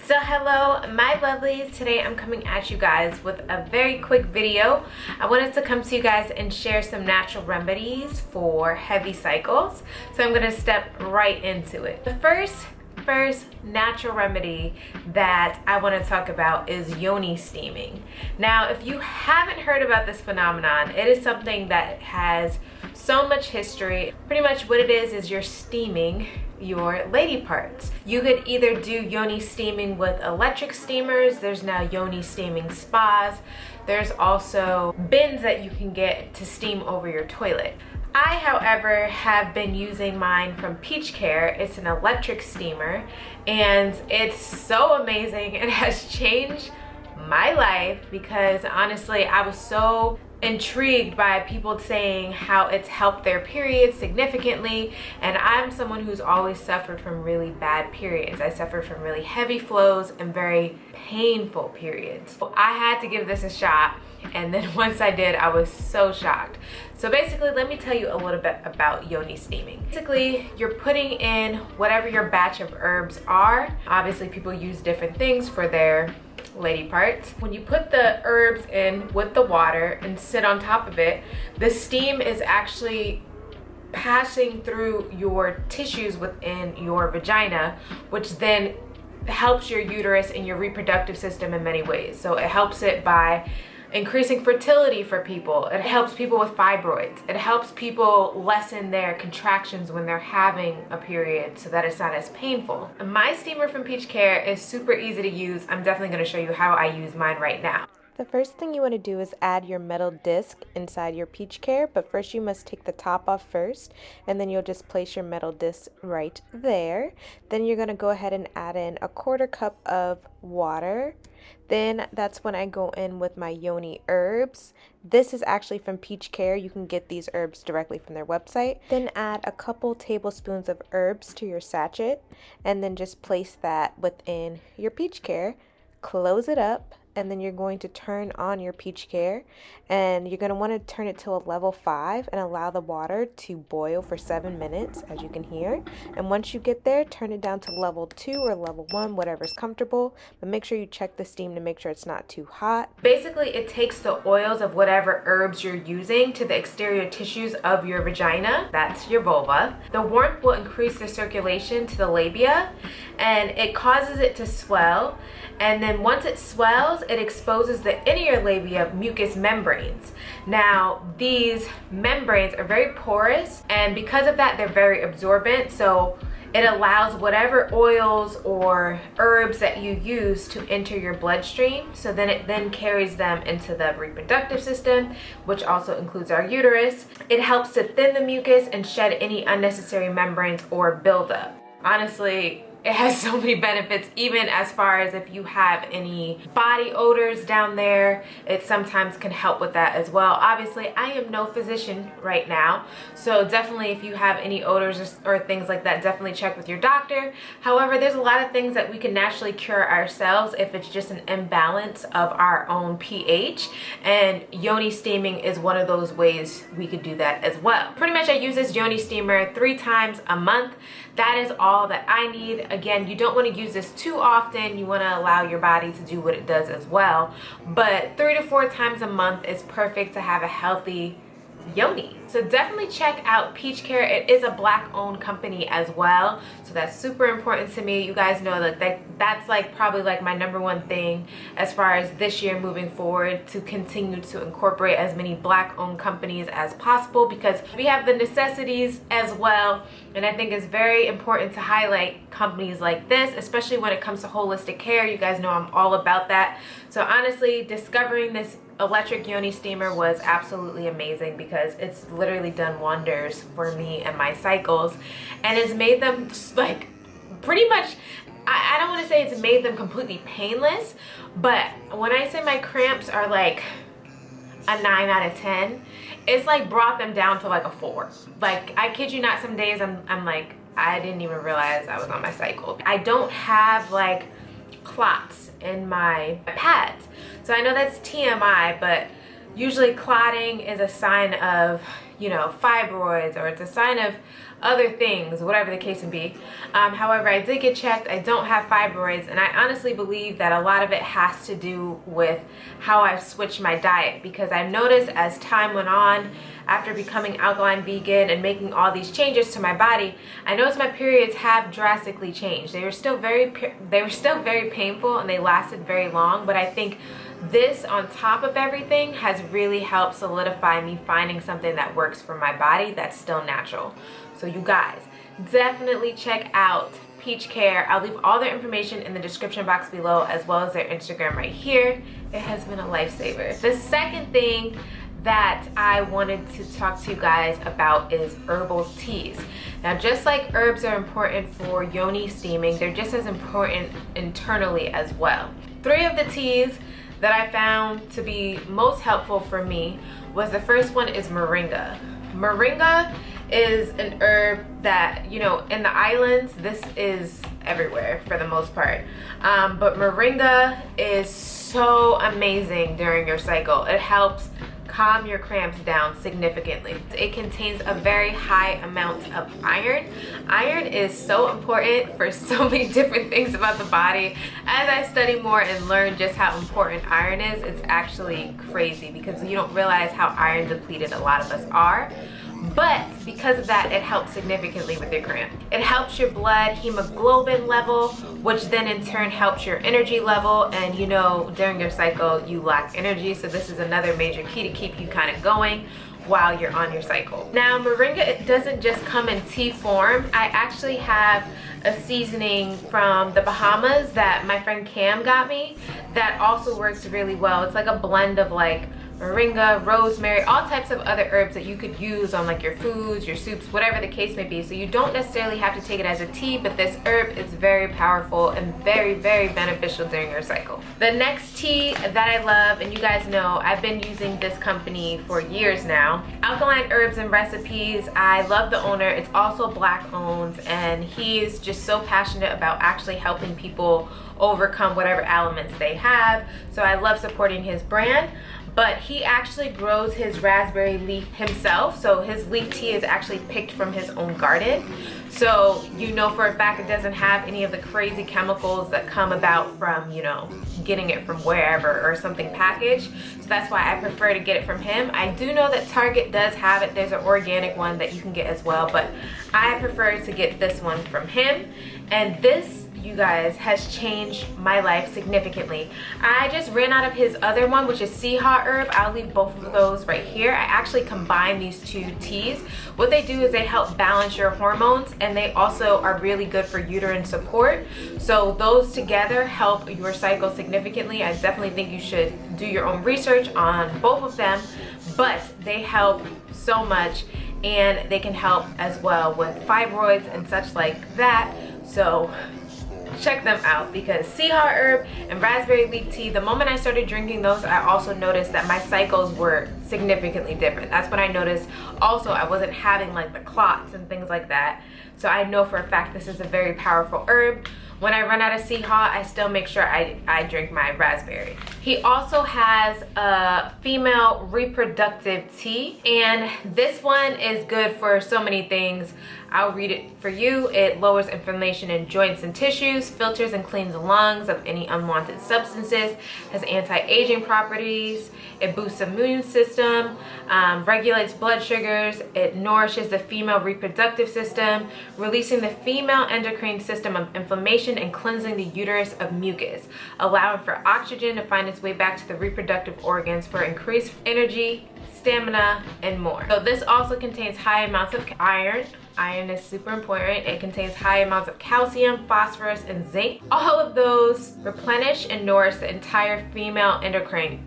So hello my lovelies, today I'm coming at you guys with a very quick video. I wanted to come to you guys and share some natural remedies for heavy cycles. So I'm going to step right into it. The first natural remedy that I want to talk about is Yoni steaming. Now if you haven't heard about this phenomenon, it is something that has so much history. Pretty much what it is you're steaming your lady parts. You could either do Yoni steaming with electric steamers. There's now Yoni steaming spas. There's also bins that you can get to steam over your toilet. I, however, have been using mine from Peach Care. It's an electric steamer and it's so amazing. It has changed my life because honestly, I was so intrigued by people saying how it's helped their periods significantly, and I'm someone who's always suffered from really bad periods. I suffered from really heavy flows and very painful periods. So I had to give this a shot, and then once I did, I was so shocked. So basically, let me tell you a little bit about Yoni steaming. Basically, you're putting in whatever your batch of herbs are. Obviously, people use different things for their lady parts. When you put the herbs in with the water and sit on top of it, the steam is actually passing through your tissues within your vagina, which then helps your uterus and your reproductive system in many ways. So it helps it by increasing fertility for people. It helps people with fibroids. It helps people lessen their contractions when they're having a period so that it's not as painful. My steamer from Peach Care is super easy to use. I'm definitely going to show you how I use mine right now. The first thing you want to do is add your metal disc inside your Peach Care, but first you must take the top off first, and then you'll just place your metal disc right there. Then you're going to go ahead and add in a 1/4 cup of water. Then that's when I go in with my Yoni herbs. This is actually from Peach Care. You can get these herbs directly from their website. Then add a couple tablespoons of herbs to your sachet, and then just place that within your Peach Care. Close it up, and then you're going to turn on your Peach Care, and you're going to want to turn it to a level 5 and allow the water to boil for 7 minutes, as you can hear. And once you get there, turn it down to level 2 or level 1, whatever's comfortable, but make sure you check the steam to make sure it's not too hot. Basically, it takes the oils of whatever herbs you're using to the exterior tissues of your vagina, that's your vulva. The warmth will increase the circulation to the labia, and it causes it to swell, and then once it swells, it exposes the inner labia mucous membranes. Now, these membranes are very porous, and because of that, they're very absorbent, so it allows whatever oils or herbs that you use to enter your bloodstream, so then it then carries them into the reproductive system, which also includes our uterus. It helps to thin the mucus and shed any unnecessary membranes or buildup. Honestly, it has so many benefits, even as far as if you have any body odors down there, it sometimes can help with that as well. Obviously, I am no physician right now, so definitely if you have any odors or things like that, definitely check with your doctor. However, there's a lot of things that we can naturally cure ourselves if it's just an imbalance of our own pH, and Yoni steaming is one of those ways we could do that as well. Pretty much I use this Yoni steamer 3 times a month. That is all that I need. Again, you don't want to use this too often. You want to allow your body to do what it does as well. But 3 to 4 times a month is perfect to have a healthy Yoni. So definitely check out Peach Care. It is a Black-owned company as well, so that's super important to me. You guys know that that's like probably like my #1 thing as far as this year moving forward, to continue to incorporate as many Black-owned companies as possible, because we have the necessities as well, and I think it's very important to highlight companies like this, especially when it comes to holistic care. You guys know I'm all about that. So honestly, discovering this electric Yoni steamer was absolutely amazing, because it's literally done wonders for me and my cycles, and it's made them like pretty much, I don't want to say it's made them completely painless, but when I say my cramps are like a 9 out of 10, it's like brought them down to like a 4. Like, I kid you not, some days I'm like, I didn't even realize I was on my cycle. I don't have like clots in my pads, so I know that's TMI, but usually clotting is a sign of, you know, fibroids, or it's a sign of other things, whatever the case would be. However, I did get checked. I don't have fibroids, and I honestly believe that a lot of it has to do with how I've switched my diet, because I've noticed as time went on, after becoming alkaline vegan and making all these changes to my body, I noticed my periods have drastically changed. They were still very painful, and they lasted very long, but I think this on top of everything has really helped solidify me finding something that works for my body that's still natural. So you guys, definitely check out Peach Care. I'll leave all their information in the description box below, as well as their Instagram right here. It has been a lifesaver. The second thing that I wanted to talk to you guys about is herbal teas. Now, just like herbs are important for yoni steaming, they're just as important internally as well. 3 of the teas that I found to be most helpful for me was, the first one is moringa. Moringa is an herb that, you know, in the islands, this is everywhere for the most part. But moringa is so amazing during your cycle. It helps calm your cramps down significantly. It contains a very high amount of iron. Iron is so important for so many different things about the body. As I study more and learn just how important iron is, it's actually crazy, because you don't realize how iron depleted a lot of us are. But because of that, it helps significantly with your cramp. It helps your blood hemoglobin level, which then in turn helps your energy level. And you know, during your cycle, you lack energy. So this is another major key to keep you kind of going while you're on your cycle. Now, moringa, it doesn't just come in tea form. I actually have a seasoning from the Bahamas that my friend Cam got me that also works really well. It's like a blend of like moringa, rosemary, all types of other herbs that you could use on like your foods, your soups, whatever the case may be. So you don't necessarily have to take it as a tea, but this herb is very powerful and very, very beneficial during your cycle. The next tea that I love, and you guys know I've been using this company for years now, Alkaline Herbs and Recipes. I love the owner. It's also Black owned, and he is just so passionate about actually helping people overcome whatever ailments they have. So I love supporting his brand. But he actually grows his raspberry leaf himself. So his leaf tea is actually picked from his own garden. So you know for a fact it doesn't have any of the crazy chemicals that come about from, you know, getting it from wherever or something packaged. So that's why I prefer to get it from him. I do know that Target does have it. There's an organic one that you can get as well, but I prefer to get this one from him. And this, you guys, has changed my life significantly. I just ran out of his other one, which is sea hot herb. I'll leave both of those right here. I actually combine these 2 teas. What they do is they help balance your hormones, and they also are really good for uterine support. So those together help your cycle significantly. I definitely think you should do your own research on both of them, but they help so much, and they can help as well with fibroids and such like that. So check them out, because sea hot herb and raspberry leaf tea, the moment I started drinking those, I also noticed that my cycles were significantly different. That's when I noticed also I wasn't having like the clots and things like that. So I know for a fact this is a very powerful herb. When I run out of sea hot, I still make sure I drink my raspberry. He also has a female reproductive tea, and this one is good for so many things. I'll read it for you. It lowers inflammation in joints and tissues, filters and cleans the lungs of any unwanted substances, has anti-aging properties, it boosts the immune system, regulates blood sugars, it nourishes the female reproductive system, releasing the female endocrine system of inflammation and cleansing the uterus of mucus, allowing for oxygen to find its way back to the reproductive organs for increased energy, stamina, and more. So this also contains high amounts of iron. Iron is super important. It contains high amounts of calcium, phosphorus, and zinc. All of those replenish and nourish the entire female endocrine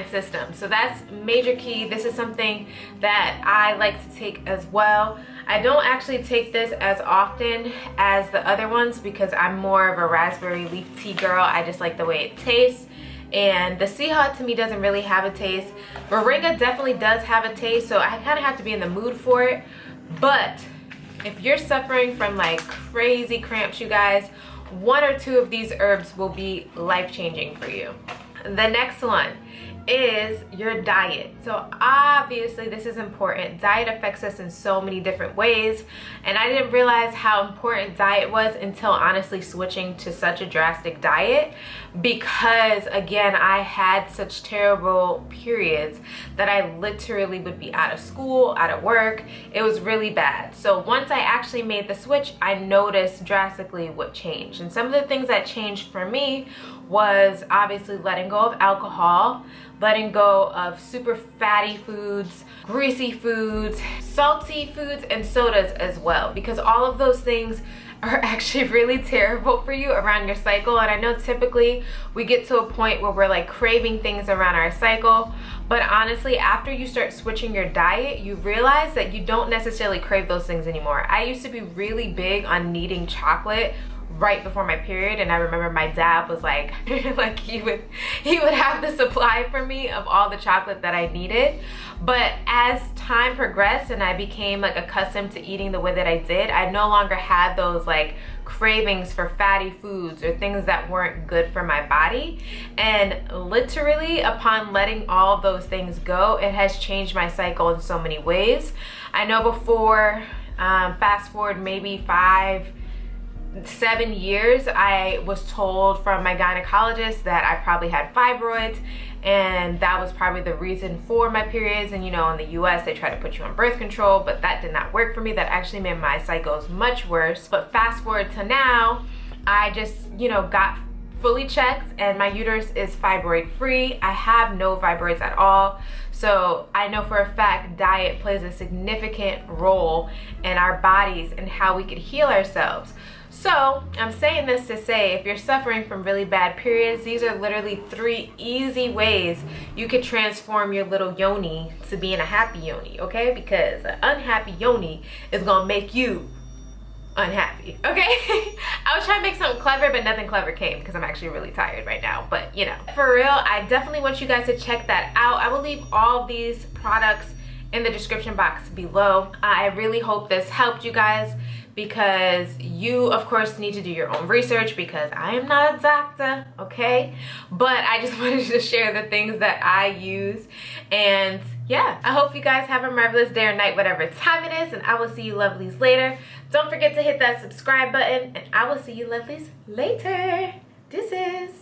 system. So that's major key. This is something that I like to take as well. I don't actually take this as often as the other ones because I'm more of a raspberry leaf tea girl. I just like the way it tastes. And the sea hot to me doesn't really have a taste. Moringa definitely does have a taste, so I kind of have to be in the mood for it. But if you're suffering from like crazy cramps, you guys, 1 or 2 of these herbs will be life-changing for you. The next one is your diet. So obviously this is important. Diet affects us in so many different ways, and I didn't realize how important diet was until honestly switching to such a drastic diet, because again, I had such terrible periods that I literally would be out of school, out of work. It was really bad. So once I actually made the switch, I noticed drastically what changed. And some of the things that changed for me was obviously letting go of alcohol, letting go of super fatty foods, greasy foods, salty foods, and sodas as well, because all of those things are actually really terrible for you around your cycle. And I know typically we get to a point where we're like craving things around our cycle, but honestly, after you start switching your diet, you realize that you don't necessarily crave those things anymore. I used to be really big on needing chocolate right before my period, and I remember my dad was like like he would have the supply for me of all the chocolate that I needed. But as time progressed and I became like accustomed to eating the way that I did, I no longer had those like cravings for fatty foods or things that weren't good for my body. And literally upon letting all of those things go, it has changed my cycle in so many ways. I know before, fast forward maybe 5-7 years, I was told from my gynecologist that I probably had fibroids, and that was probably the reason for my periods. And you know, in the US they try to put you on birth control, but that did not work for me. That actually made my cycles much worse. But fast forward to now, I just, you know, got fully checked and my uterus is fibroid free. I have no fibroids at all. So I know for a fact diet plays a significant role in our bodies and how we could heal ourselves. So I'm saying this to say, if you're suffering from really bad periods, these are literally 3 easy ways you could transform your little yoni to being a happy yoni, okay? Because an unhappy yoni is gonna make you unhappy, okay? I was trying to make something clever, but nothing clever came because I'm actually really tired right now. But you know, for real, I definitely want you guys to check that out. I will leave all of these products in the description box below. I really hope this helped you guys, because you of course need to do your own research, because I am not a doctor, okay? But I just wanted to share the things that I use. And yeah, I hope you guys have a marvelous day or night, whatever time it is, and I will see you lovelies later. Don't forget to hit that subscribe button, and I will see you lovelies later. Deuces.